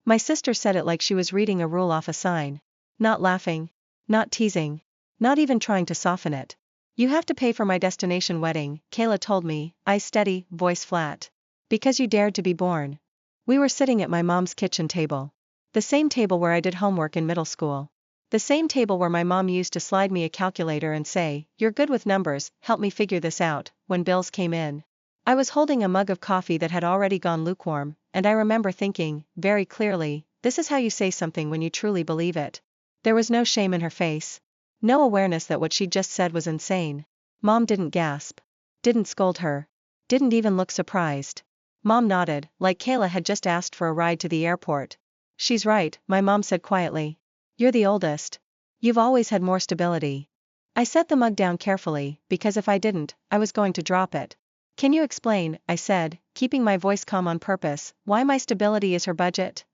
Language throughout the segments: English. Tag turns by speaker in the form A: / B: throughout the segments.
A: My sister said it like she was reading a rule off a sign. Not laughing. Not teasing. Not even trying to soften it. You have to pay for my destination wedding, Kayla told me, eyes steady, voice flat. Because you dared to be born. We were sitting at my mom's kitchen table. The same table where I did homework in middle school. The same table where my mom used to slide me a calculator and say, "You're good with numbers, help me figure this out," when bills came in. I was holding a mug of coffee that had already gone lukewarm, and I remember thinking, very clearly, this is how you say something when you truly believe it. There was no shame in her face. No awareness that what she just said was insane. Mom didn't gasp. Didn't scold her. Didn't even look surprised. Mom nodded, like Kayla had just asked for a ride to the airport. She's right, my mom said quietly. You're the oldest. You've always had more stability. I set the mug down carefully, because if I didn't, I was going to drop it. Can you explain, I said, keeping my voice calm on purpose, why my stability is her budget?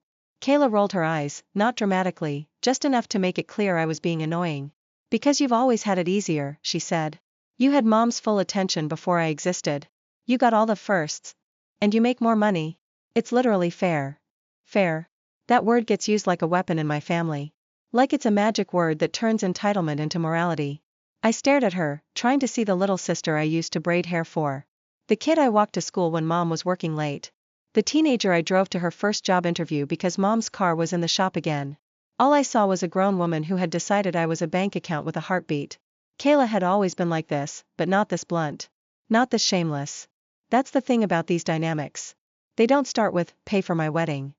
A: Kayla rolled her eyes, not dramatically, just enough to make it clear I was being annoying. Because you've always had it easier, she said. You had mom's full attention before I existed. You got all the firsts. And you make more money. It's literally fair. Fair. That word gets used like a weapon in my family. Like it's a magic word that turns entitlement into morality. I stared at her, trying to see the little sister I used to braid hair for. The kid I walked to school when mom was working late. The teenager I drove to her first job interview because mom's car was in the shop again. All I saw was a grown woman who had decided I was a bank account with a heartbeat. Kayla had always been like this, but not this blunt. Not this shameless. That's the thing about these dynamics. They don't start with, pay for my wedding.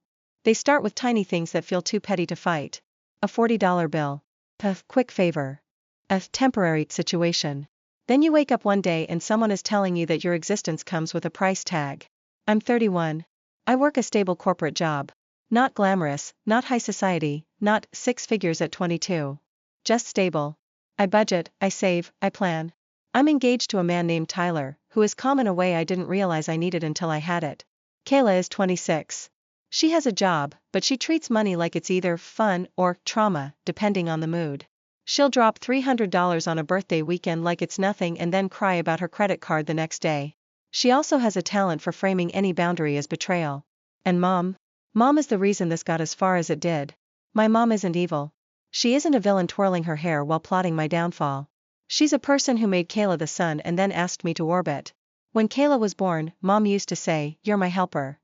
A: They start with tiny things that feel too petty to fight. A $40 bill. A quick favor. A temporary situation. Then you wake up one day and someone is telling you that your existence comes with a price tag. I'm 31. I work a stable corporate job. Not glamorous, not high society, not 6 figures at 22. Just stable. I budget, I save, I plan. I'm engaged to a man named Tyler, who is calm in a way I didn't realize I needed until I had it. Kayla is 26. She has a job, but she treats money like it's either fun or trauma, depending on the mood. She'll drop $300 on a birthday weekend like it's nothing and then cry about her credit card the next day. She also has a talent for framing any boundary as betrayal. And mom? Mom is the reason this got as far as it did. My mom isn't evil. She isn't a villain twirling her hair while plotting my downfall. She's a person who made Kayla the sun and then asked me to orbit. When Kayla was born, mom used to say, "You're my helper."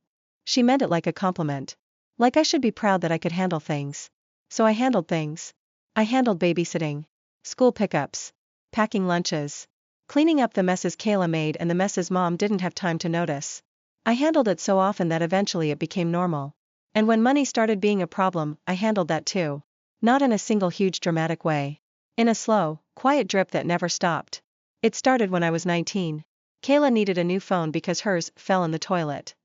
A: She meant it like a compliment. Like I should be proud that I could handle things. So I handled things. I handled babysitting. School pickups. Packing lunches. Cleaning up the messes Kayla made and the messes mom didn't have time to notice. I handled it so often that eventually it became normal. And when money started being a problem, I handled that too. Not in a single huge dramatic way. In a slow, quiet drip that never stopped. It started when I was 19. Kayla needed a new phone because hers fell in the toilet.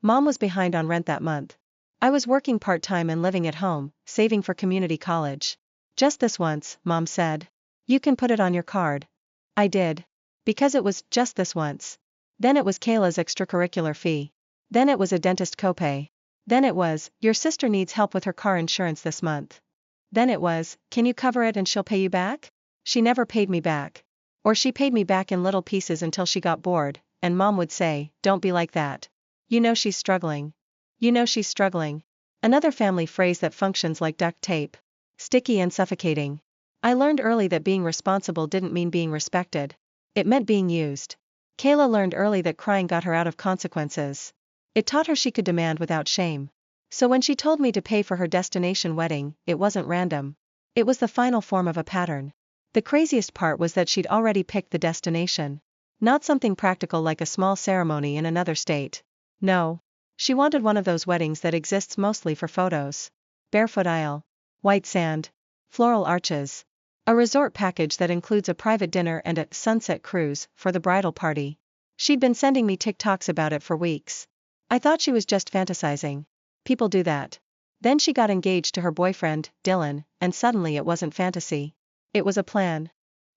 A: Mom was behind on rent that month. I was working part-time and living at home, saving for community college. Just this once, mom said. You can put it on your card. I did. Because it was just this once. Then it was Kayla's extracurricular fee. Then it was a dentist copay. Then it was, your sister needs help with her car insurance this month. Then it was, can you cover it and she'll pay you back? She never paid me back. Or she paid me back in little pieces until she got bored, and mom would say, don't be like that. You know she's struggling. You know she's struggling. Another family phrase that functions like duct tape. Sticky and suffocating. I learned early that being responsible didn't mean being respected. It meant being used. Kayla learned early that crying got her out of consequences. It taught her she could demand without shame. So when she told me to pay for her destination wedding, it wasn't random. It was the final form of a pattern. The craziest part was that she'd already picked the destination. Not something practical like a small ceremony in another state. No. She wanted one of those weddings that exists mostly for photos. Barefoot aisle. White sand. Floral arches. A resort package that includes a private dinner and a sunset cruise for the bridal party. She'd been sending me TikToks about it for weeks. I thought she was just fantasizing. People do that. Then she got engaged to her boyfriend, Dylan, and suddenly it wasn't fantasy. It was a plan.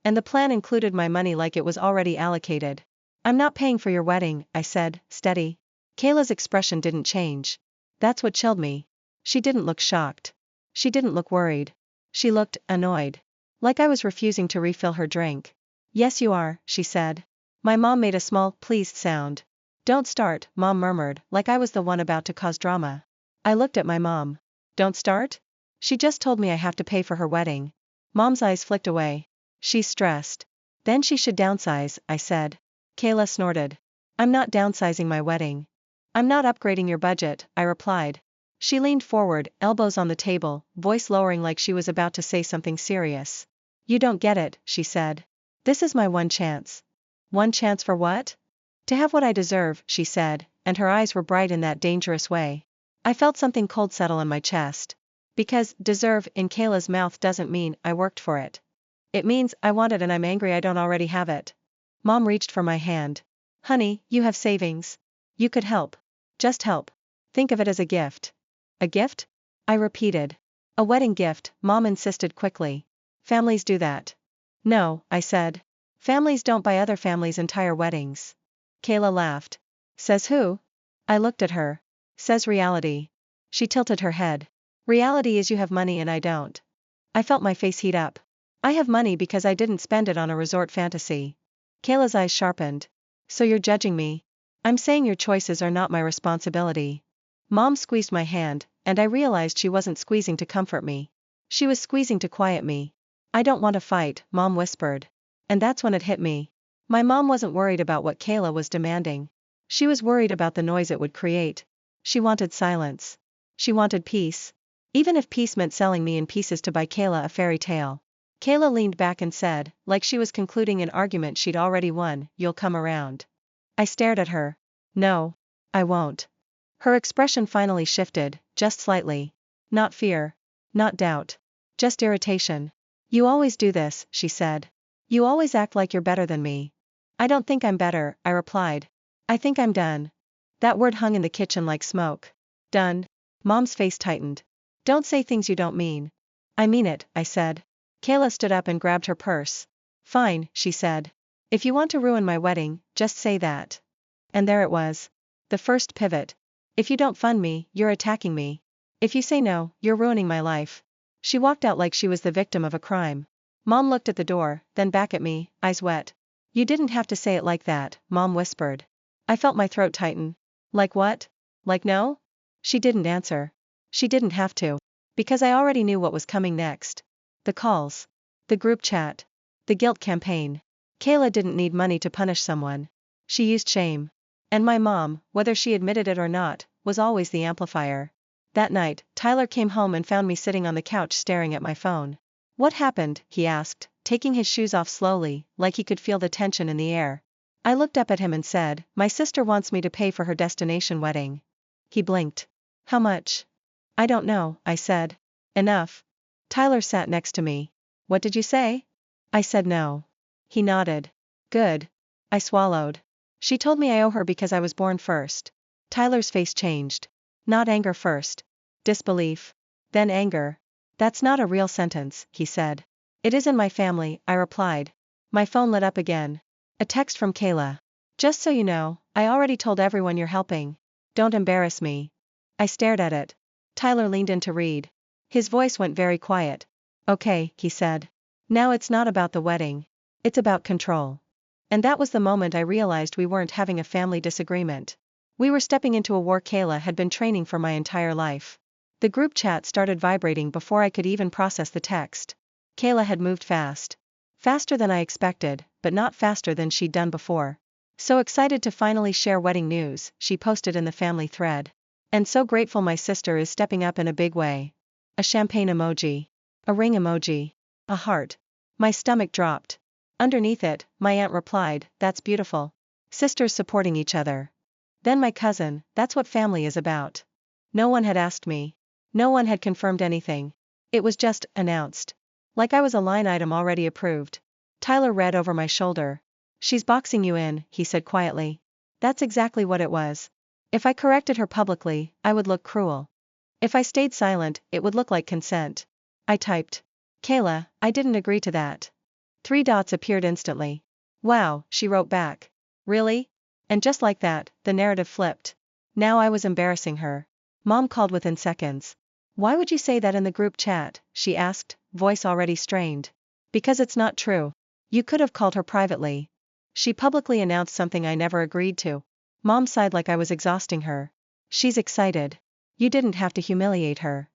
A: And the plan included my money like it was already allocated. I'm not paying for your wedding, I said, steady. Kayla's expression didn't change. That's what chilled me. She didn't look shocked. She didn't look worried. She looked annoyed. Like I was refusing to refill her drink. Yes you are, she said. My mom made a small, pleased sound. Don't start, mom murmured, like I was the one about to cause drama. I looked at my mom. Don't start? She just told me I have to pay for her wedding. Mom's eyes flicked away. She's stressed. Then she should downsize, I said. Kayla snorted. I'm not downsizing my wedding. I'm not upgrading your budget, I replied. She leaned forward, elbows on the table, voice lowering like she was about to say something serious. You don't get it, she said. This is my one chance. One chance for what? To have what I deserve, she said, and her eyes were bright in that dangerous way. I felt something cold settle in my chest. Because deserve in Kayla's mouth doesn't mean I worked for it. It means I want it and I'm angry I don't already have it. Mom reached for my hand. Honey, you have savings. You could help. Just help. Think of it as a gift. A gift? I repeated. A wedding gift, Mom insisted quickly. Families do that. No, I said. Families don't buy other families' entire weddings. Kayla laughed. Says who? I looked at her. Says reality. She tilted her head. Reality is you have money and I don't. I felt my face heat up. I have money because I didn't spend it on a resort fantasy. Kayla's eyes sharpened. So you're judging me? I'm saying your choices are not my responsibility. Mom squeezed my hand, and I realized she wasn't squeezing to comfort me. She was squeezing to quiet me. I don't want to fight, Mom whispered. And that's when it hit me. My mom wasn't worried about what Kayla was demanding. She was worried about the noise it would create. She wanted silence. She wanted peace. Even if peace meant selling me in pieces to buy Kayla a fairy tale. Kayla leaned back and said, like she was concluding an argument she'd already won, you'll come around. I stared at her. No. I won't. Her expression finally shifted, just slightly. Not fear. Not doubt. Just irritation. You always do this, she said. You always act like you're better than me. I don't think I'm better, I replied. I think I'm done. That word hung in the kitchen like smoke. Done. Mom's face tightened. Don't say things you don't mean. I mean it, I said. Kayla stood up and grabbed her purse. Fine, she said. If you want to ruin my wedding, just say that. And there it was. The first pivot. If you don't fund me, you're attacking me. If you say no, you're ruining my life. She walked out like she was the victim of a crime. Mom looked at the door, then back at me, eyes wet. You didn't have to say it like that, Mom whispered. I felt my throat tighten. Like what? Like no? She didn't answer. She didn't have to. Because I already knew what was coming next. The calls. The group chat. The guilt campaign. Kayla didn't need money to punish someone. She used shame. And my mom, whether she admitted it or not, was always the amplifier. That night, Tyler came home and found me sitting on the couch staring at my phone. What happened? He asked, taking his shoes off slowly, like he could feel the tension in the air. I looked up at him and said, my sister wants me to pay for her destination wedding. He blinked. How much? I don't know, I said. Enough. Tyler sat next to me. What did you say? I said no. He nodded. Good. I swallowed. She told me I owe her because I was born first. Tyler's face changed. Not anger first. Disbelief. Then anger. That's not a real sentence, he said. It is in my family, I replied. My phone lit up again. A text from Kayla. Just so you know, I already told everyone you're helping. Don't embarrass me. I stared at it. Tyler leaned in to read. His voice went very quiet. Okay, he said. Now it's not about the wedding. It's about control. And that was the moment I realized we weren't having a family disagreement. We were stepping into a war Kayla had been training for my entire life. The group chat started vibrating before I could even process the text. Kayla had moved fast. Faster than I expected, but not faster than she'd done before. So excited to finally share wedding news, she posted in the family thread. And so grateful my sister is stepping up in a big way. A champagne emoji. A ring emoji. A heart. My stomach dropped. Underneath it, my aunt replied, that's beautiful. Sisters supporting each other. Then my cousin, that's what family is about. No one had asked me. No one had confirmed anything. It was just announced. Like I was a line item already approved. Tyler read over my shoulder. She's boxing you in, he said quietly. That's exactly what it was. If I corrected her publicly, I would look cruel. If I stayed silent, it would look like consent. I typed. Kayla, I didn't agree to that. 3 dots appeared instantly. Wow, she wrote back. Really? And just like that, the narrative flipped. Now I was embarrassing her. Mom called within seconds. Why would you say that in the group chat? She asked, voice already strained. Because it's not true. You could have called her privately. She publicly announced something I never agreed to. Mom sighed like I was exhausting her. She's excited. You didn't have to humiliate her.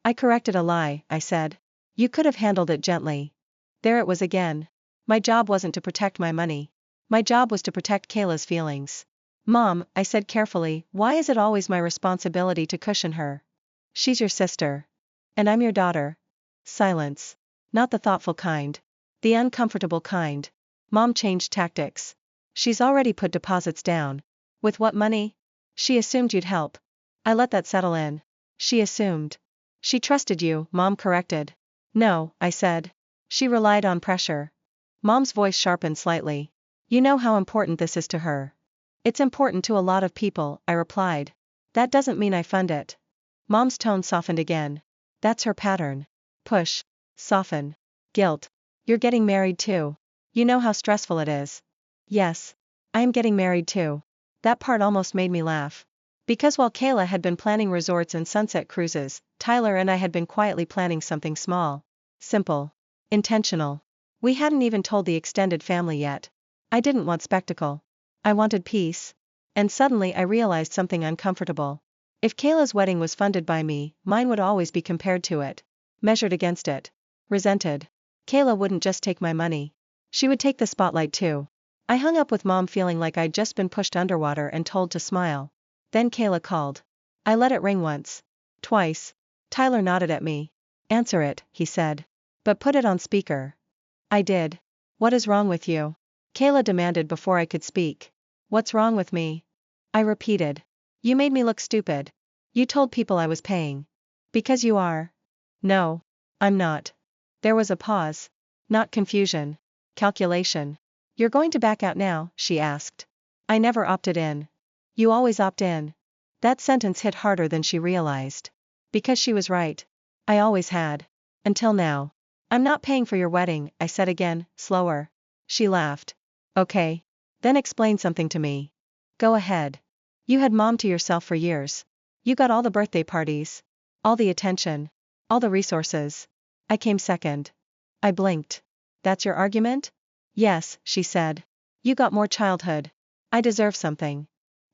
A: I corrected a lie, I said. You could have handled it gently. There it was again. My job wasn't to protect my money. My job was to protect Kayla's feelings. Mom, I said carefully, why is it always my responsibility to cushion her? She's your sister. And I'm your daughter. Silence. Not the thoughtful kind. The uncomfortable kind. Mom changed tactics. She's already put deposits down. With what money? She assumed you'd help. I let that settle in. She assumed. She trusted you, Mom corrected. No, I said. She relied on pressure. Mom's voice sharpened slightly. You know how important this is to her. It's important to a lot of people, I replied. That doesn't mean I fund it. Mom's tone softened again. That's her pattern. Push. Soften. Guilt. You're getting married too. You know how stressful it is. Yes. I am getting married too. That part almost made me laugh. Because while Kayla had been planning resorts and sunset cruises, Tyler and I had been quietly planning something small. Simple. Intentional. We hadn't even told the extended family yet. I didn't want spectacle. I wanted peace. And suddenly I realized something uncomfortable. If Kayla's wedding was funded by me, mine would always be compared to it. Measured against it. Resented. Kayla wouldn't just take my money. She would take the spotlight too. I hung up with Mom feeling like I'd just been pushed underwater and told to smile. Then Kayla called. I let it ring once. Twice. Tyler nodded at me. Answer it, he said. But put it on speaker. I did. What is wrong with you? Kayla demanded before I could speak. What's wrong with me? I repeated. You made me look stupid. You told people I was paying. Because you are. No. I'm not. There was a pause. Not confusion. Calculation. You're going to back out now, she asked. I never opted in. You always opt in. That sentence hit harder than she realized. Because she was right. I always had. Until now. I'm not paying for your wedding, I said again, slower. She laughed. Okay. Then explain something to me. Go ahead. You had Mom to yourself for years. You got all the birthday parties. All the attention. All the resources. I came second. I blinked. That's your argument? Yes, she said. You got more childhood. I deserve something.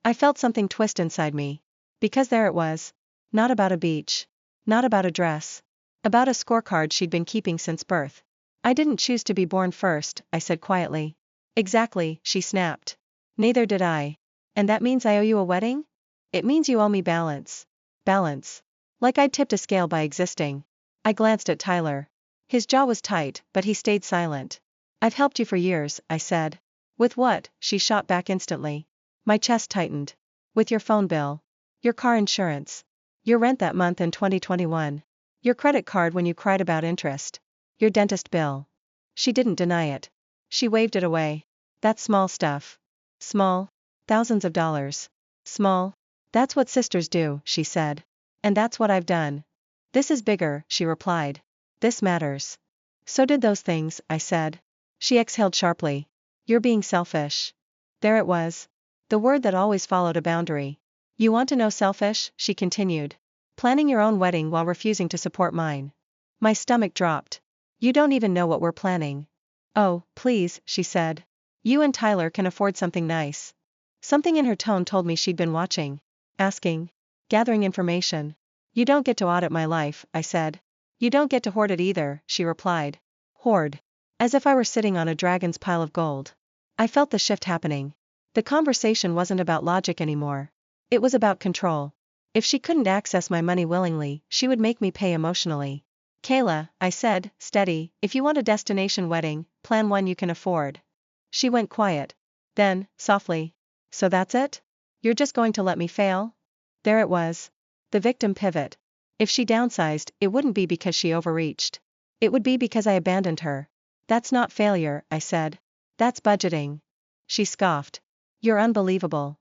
A: I felt something twist inside me. Because there it was. Not about a beach. Not about a dress. About a scorecard she'd been keeping since birth. I didn't choose to be born first, I said quietly. Exactly, she snapped. Neither did I. And that means I owe you a wedding? It means you owe me balance. Balance. Like I'd tipped a scale by existing. I glanced at Tyler. His jaw was tight, but he stayed silent. I've helped you for years, I said. With what? She shot back instantly. My chest tightened. With your phone bill. Your car insurance. Your rent that month in 2021. Your credit card when you cried about interest. Your dentist bill. She didn't deny it. She waved it away. That's small stuff. Small? Thousands of dollars. Small? That's what sisters do, she said. And that's what I've done. This is bigger, she replied. This matters. So did those things, I said. She exhaled sharply. You're being selfish. There it was. The word that always followed a boundary. You want to know selfish? She continued. Planning your own wedding while refusing to support mine. My stomach dropped. You don't even know what we're planning. Oh, please, she said. You and Tyler can afford something nice. Something in her tone told me she'd been watching. Asking. Gathering information. You don't get to audit my life, I said. You don't get to hoard it either, she replied. Hoard. As if I were sitting on a dragon's pile of gold. I felt the shift happening. The conversation wasn't about logic anymore. It was about control. If she couldn't access my money willingly, she would make me pay emotionally. Kayla, I said, steady, if you want a destination wedding, plan one you can afford. She went quiet. Then, softly. So that's it? You're just going to let me fail? There it was. The victim pivot. If she downsized, it wouldn't be because she overreached. It would be because I abandoned her. That's not failure, I said. That's budgeting. She scoffed. You're unbelievable.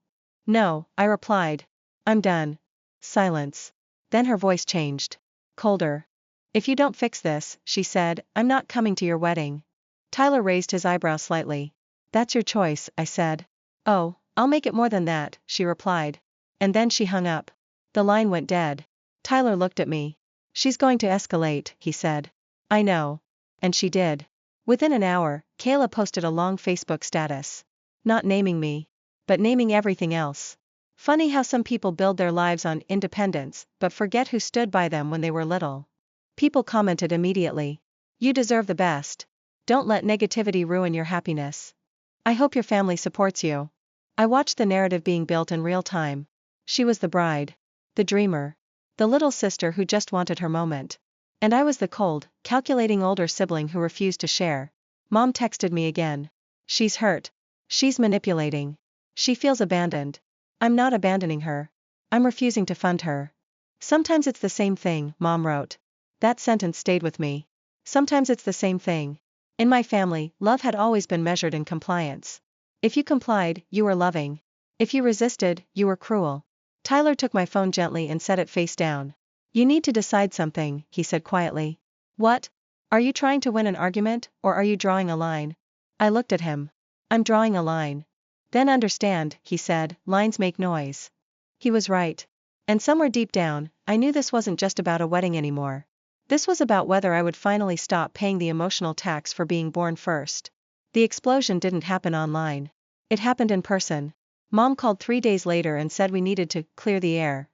A: No, I replied. I'm done. Silence. Then her voice changed. Colder. If you don't fix this, she said, I'm not coming to your wedding. Tyler raised his eyebrow slightly. That's your choice, I said. Oh, I'll make it more than that, she replied. And then she hung up. The line went dead. Tyler looked at me. She's going to escalate, he said. I know. And she did. Within an hour, Kayla posted a long Facebook status. Not naming me. But naming everything else. Funny how some people build their lives on independence, but forget who stood by them when they were little. People commented immediately. You deserve the best. Don't let negativity ruin your happiness. I hope your family supports you. I watched the narrative being built in real time. She was the bride. The dreamer. The little sister who just wanted her moment. And I was the cold, calculating older sibling who refused to share. Mom texted me again. She's hurt. She's manipulating. She feels abandoned. I'm not abandoning her. I'm refusing to fund her. Sometimes it's the same thing, Mom wrote. That sentence stayed with me. Sometimes it's the same thing. In my family, love had always been measured in compliance. If you complied, you were loving. If you resisted, you were cruel. Tyler took my phone gently and set it face down. You need to decide something, he said quietly. What? Are you trying to win an argument, or are you drawing a line? I looked at him. I'm drawing a line. Then understand, he said, lines make noise. He was right. And somewhere deep down, I knew this wasn't just about a wedding anymore. This was about whether I would finally stop paying the emotional tax for being born first. The explosion didn't happen online. It happened in person. Mom called 3 days later and said we needed to clear the air.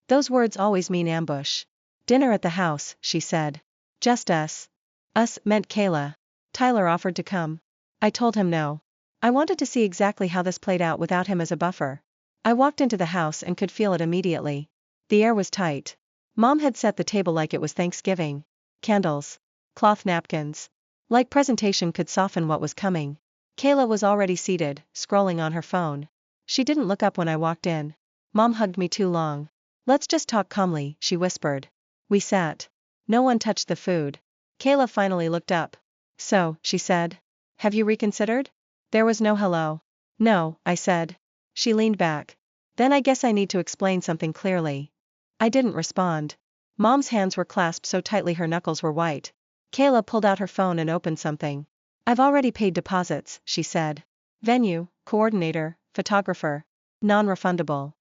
A: Those words always mean ambush. Dinner at the house, she said. Just us. Us meant Kayla. Tyler offered to come. I told him no. I wanted to see exactly how this played out without him as a buffer. I walked into the house and could feel it immediately. The air was tight. Mom had set the table like it was Thanksgiving. Candles. Cloth napkins. Like presentation could soften what was coming. Kayla was already seated, scrolling on her phone. She didn't look up when I walked in. Mom hugged me too long. Let's just talk calmly, she whispered. We sat. No one touched the food. Kayla finally looked up. So, she said. Have you reconsidered? There was no hello. No, I said. She leaned back. Then I guess I need to explain something clearly. I didn't respond. Mom's hands were clasped so tightly her knuckles were white. Kayla pulled out her phone and opened something. I've already paid deposits, she said. Venue, coordinator, photographer. Non-refundable.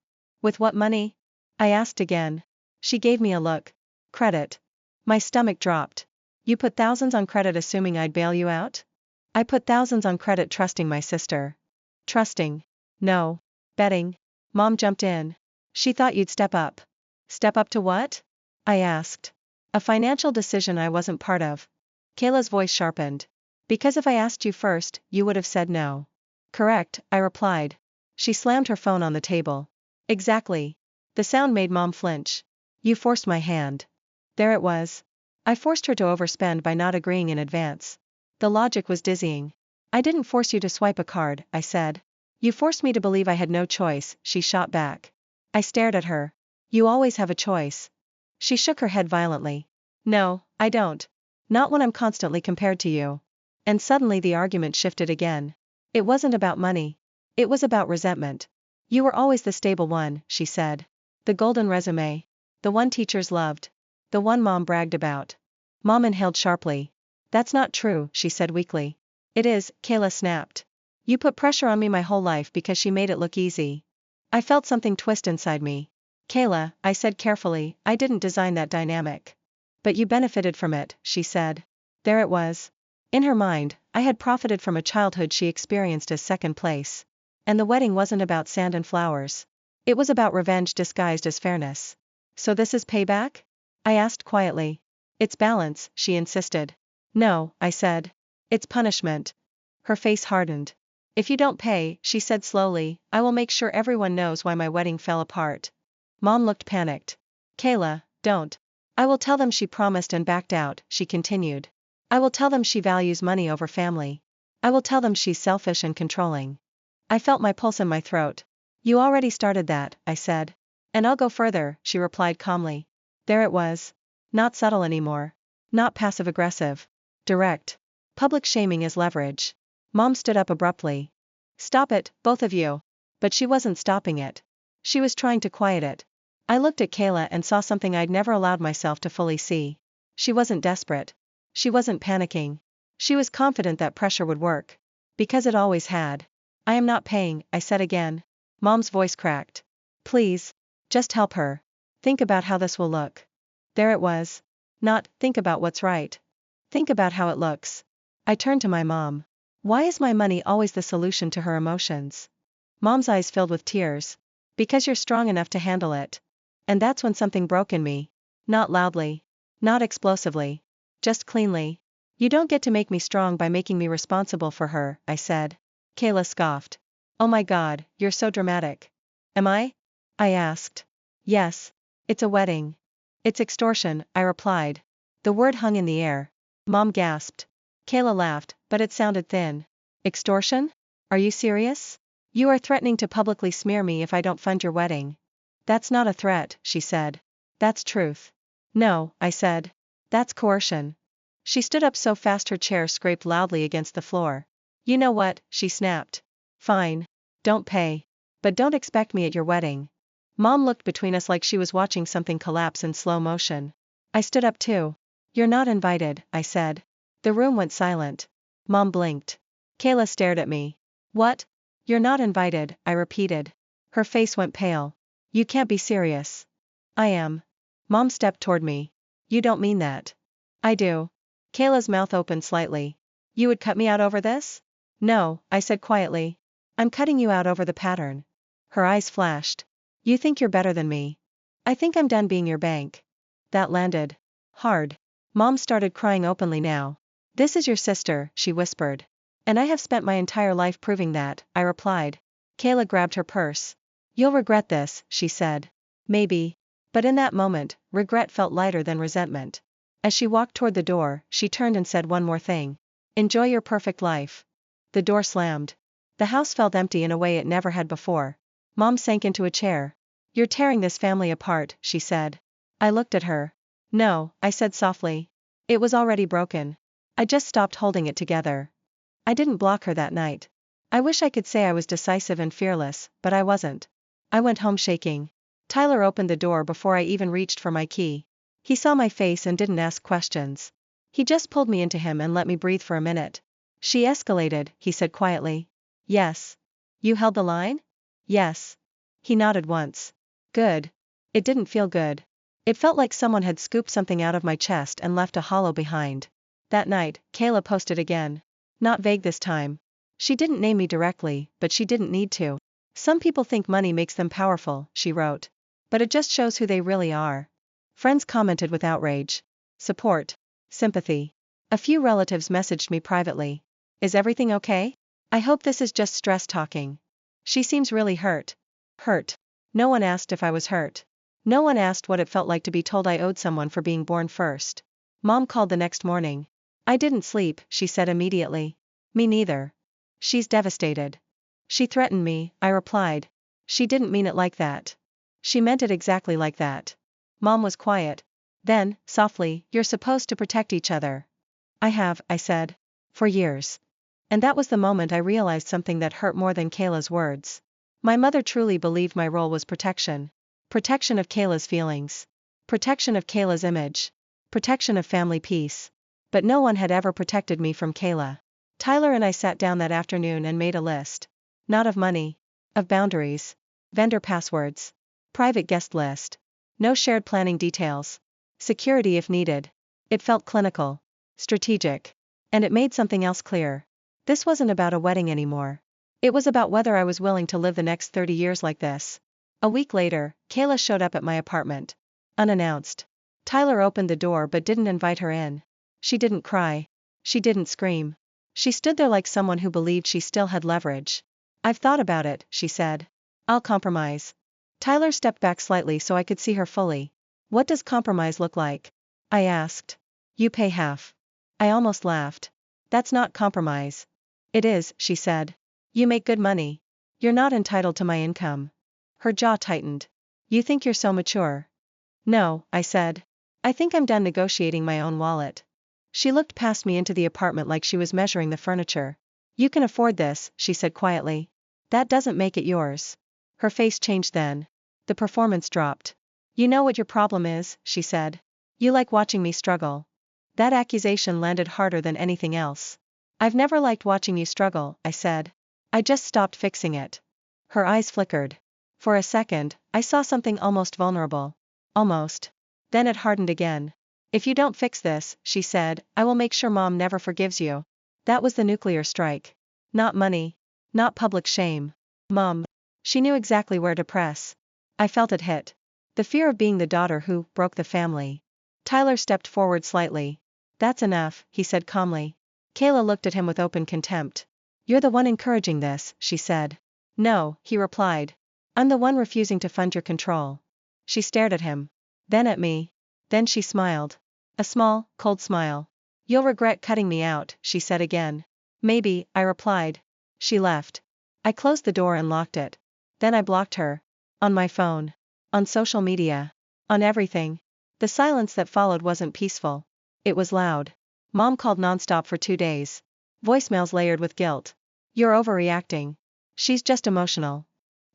A: With what money? I asked again. She gave me a look. Credit. My stomach dropped. You put thousands on credit assuming I'd bail you out? I put thousands on credit trusting my sister. Trusting. No. Betting. Mom jumped in. She thought you'd step up. Step up to what? I asked. A financial decision I wasn't part of. Kayla's voice sharpened. Because if I asked you first, you would have said no. Correct, I replied. She slammed her phone on the table. Exactly. The sound made Mom flinch. You forced my hand. There it was. I forced her to overspend by not agreeing in advance. The logic was dizzying. I didn't force you to swipe a card, I said. You forced me to believe I had no choice, she shot back. I stared at her. You always have a choice. She shook her head violently. No, I don't. Not when I'm constantly compared to you. And suddenly the argument shifted again. It wasn't about money. It was about resentment. You were always the stable one, she said. The golden resume. The one teachers loved. The one Mom bragged about. Mom inhaled sharply. That's not true, she said weakly. It is, Kayla snapped. You put pressure on me my whole life because she made it look easy. I felt something twist inside me. Kayla, I said carefully, I didn't design that dynamic. But you benefited from it, she said. There it was. In her mind, I had profited from a childhood she experienced as second place. And the wedding wasn't about sand and flowers. It was about revenge disguised as fairness. So this is payback? I asked quietly. It's balance, she insisted. No, I said. It's punishment. Her face hardened. If you don't pay, she said slowly, I will make sure everyone knows why my wedding fell apart. Mom looked panicked. Kayla, don't. I will tell them she promised and backed out, she continued. I will tell them she values money over family. I will tell them she's selfish and controlling. I felt my pulse in my throat. You already started that, I said. And I'll go further, she replied calmly. There it was. Not subtle anymore. Not passive-aggressive. Direct. Public shaming as leverage. Mom stood up abruptly. Stop it, both of you. But she wasn't stopping it. She was trying to quiet it. I looked at Kayla and saw something I'd never allowed myself to fully see. She wasn't desperate. She wasn't panicking. She was confident that pressure would work. Because it always had. I am not paying, I said again. Mom's voice cracked. Please. Just help her. Think about how this will look. There it was. Not, think about what's right. Think about how it looks. I turned to my mom. Why is my money always the solution to her emotions? Mom's eyes filled with tears. Because you're strong enough to handle it. And that's when something broke in me. Not loudly. Not explosively. Just cleanly. You don't get to make me strong by making me responsible for her, I said. Kayla scoffed. Oh my God, you're so dramatic. Am I? I asked. Yes. It's a wedding. It's extortion, I replied. The word hung in the air. Mom gasped. Kayla laughed, but it sounded thin. Extortion? Are you serious? You are threatening to publicly smear me if I don't fund your wedding. That's not a threat, she said. That's truth. No, I said. That's coercion. She stood up so fast her chair scraped loudly against the floor. You know what, she snapped. Fine. Don't pay. But don't expect me at your wedding. Mom looked between us like she was watching something collapse in slow motion. I stood up too. You're not invited, I said. The room went silent. Mom blinked. Kayla stared at me. What? You're not invited, I repeated. Her face went pale. You can't be serious. I am. Mom stepped toward me. You don't mean that. I do. Kayla's mouth opened slightly. You would cut me out over this? No, I said quietly. I'm cutting you out over the pattern. Her eyes flashed. You think you're better than me. I think I'm done being your bank. That landed hard. Mom started crying openly now. This is your sister, she whispered. And I have spent my entire life proving that, I replied. Kayla grabbed her purse. You'll regret this, she said. Maybe. But in that moment, regret felt lighter than resentment. As she walked toward the door, she turned and said one more thing. Enjoy your perfect life. The door slammed. The house felt empty in a way it never had before. Mom sank into a chair. You're tearing this family apart, she said. I looked at her. No, I said softly. It was already broken. I just stopped holding it together. I didn't block her that night. I wish I could say I was decisive and fearless, but I wasn't. I went home shaking. Tyler opened the door before I even reached for my key. He saw my face and didn't ask questions. He just pulled me into him and let me breathe for a minute. She escalated, he said quietly. Yes. You held the line? Yes. He nodded once. Good. It didn't feel good. It felt like someone had scooped something out of my chest and left a hollow behind. That night, Kayla posted again. Not vague this time. She didn't name me directly, but she didn't need to. Some people think money makes them powerful, she wrote. But it just shows who they really are. Friends commented with outrage. Support. Sympathy. A few relatives messaged me privately. Is everything okay? I hope this is just stress talking. She seems really hurt. Hurt. No one asked if I was hurt. No one asked what it felt like to be told I owed someone for being born first. Mom called the next morning. I didn't sleep, she said immediately. Me neither. She's devastated. She threatened me, I replied. She didn't mean it like that. She meant it exactly like that. Mom was quiet. Then, softly, you're supposed to protect each other. I have, I said. For years. And that was the moment I realized something that hurt more than Kayla's words. My mother truly believed my role was protection. Protection of Kayla's feelings. Protection of Kayla's image. Protection of family peace. But no one had ever protected me from Kayla. Tyler and I sat down that afternoon and made a list. Not of money. Of boundaries. Vendor passwords. Private guest list. No shared planning details. Security if needed. It felt clinical. Strategic. And it made something else clear. This wasn't about a wedding anymore. It was about whether I was willing to live the next 30 years like this. A week later, Kayla showed up at my apartment. Unannounced. Tyler opened the door but didn't invite her in. She didn't cry. She didn't scream. She stood there like someone who believed she still had leverage. I've thought about it, she said. I'll compromise. Tyler stepped back slightly so I could see her fully. What does compromise look like? I asked. You pay half. I almost laughed. That's not compromise. It is, she said. You make good money. You're not entitled to my income. Her jaw tightened. You think you're so mature? No, I said. I think I'm done negotiating my own wallet. She looked past me into the apartment like she was measuring the furniture. You can afford this, she said quietly. That doesn't make it yours. Her face changed then. The performance dropped. You know what your problem is, she said. You like watching me struggle. That accusation landed harder than anything else. I've never liked watching you struggle, I said. I just stopped fixing it. Her eyes flickered. For a second, I saw something almost vulnerable. Almost. Then it hardened again. If you don't fix this, she said, I will make sure Mom never forgives you. That was the nuclear strike. Not money. Not public shame. Mom. She knew exactly where to press. I felt it hit. The fear of being the daughter who broke the family. Tyler stepped forward slightly. That's enough, he said calmly. Kayla looked at him with open contempt. You're the one encouraging this, she said. No, he replied. I'm the one refusing to fund your control. She stared at him. Then at me. Then she smiled. A small, cold smile. You'll regret cutting me out, she said again. Maybe, I replied. She left. I closed the door and locked it. Then I blocked her. On my phone. On social media. On everything. The silence that followed wasn't peaceful. It was loud. Mom called nonstop for 2 days. Voicemails layered with guilt. You're overreacting. She's just emotional.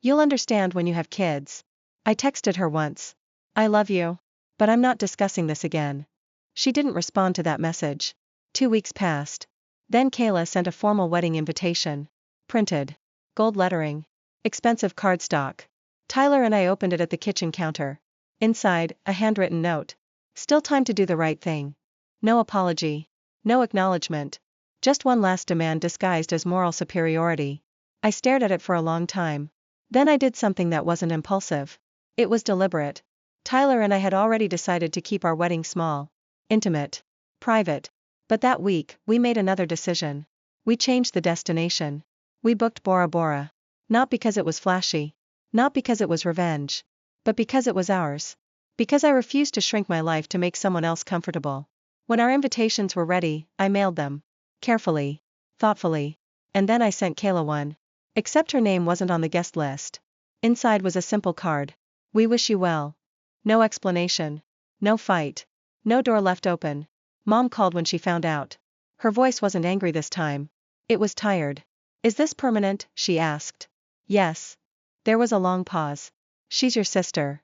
A: You'll understand when you have kids. I texted her once. I love you. But I'm not discussing this again. She didn't respond to that message. 2 weeks passed. Then Kayla sent a formal wedding invitation. Printed. Gold lettering. Expensive cardstock. Tyler and I opened it at the kitchen counter. Inside, a handwritten note. Still time to do the right thing. No apology. No acknowledgement. Just one last demand disguised as moral superiority. I stared at it for a long time. Then I did something that wasn't impulsive. It was deliberate. Tyler and I had already decided to keep our wedding small. Intimate. Private. But that week, we made another decision. We changed the destination. We booked Bora Bora. Not because it was flashy. Not because it was revenge. But because it was ours. Because I refused to shrink my life to make someone else comfortable. When our invitations were ready, I mailed them. Carefully. Thoughtfully. And then I sent Kayla one. Except her name wasn't on the guest list. Inside was a simple card. We wish you well. No explanation. No fight. No door left open. Mom called when she found out. Her voice wasn't angry this time. It was tired. Is this permanent? She asked. Yes. There was a long pause. She's your sister.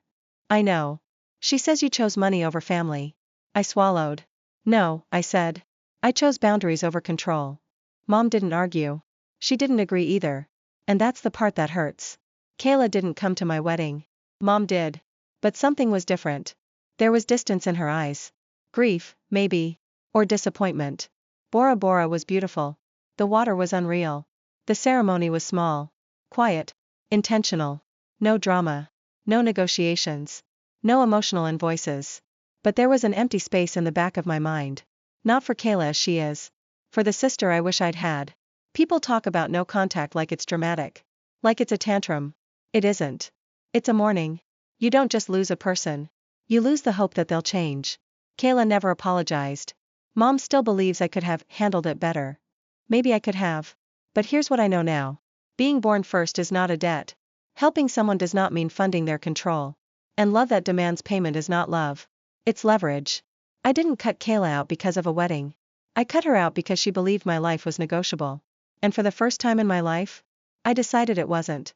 A: I know. She says you chose money over family. I swallowed. No, I said. I chose boundaries over control. Mom didn't argue. She didn't agree either. And that's the part that hurts. Kayla didn't come to my wedding. Mom did. But something was different. There was distance in her eyes. Grief, maybe. Or disappointment. Bora Bora was beautiful. The water was unreal. The ceremony was small. Quiet. Intentional. No drama. No negotiations. No emotional invoices. But there was an empty space in the back of my mind. Not for Kayla as she is. For the sister I wish I'd had. People talk about no contact like it's dramatic. Like it's a tantrum. It isn't. It's a mourning. You don't just lose a person. You lose the hope that they'll change. Kayla never apologized. Mom still believes I could have handled it better. Maybe I could have. But here's what I know now. Being born first is not a debt. Helping someone does not mean funding their control. And love that demands payment is not love. It's leverage. I didn't cut Kayla out because of a wedding. I cut her out because she believed my life was negotiable. And for the first time in my life, I decided it wasn't.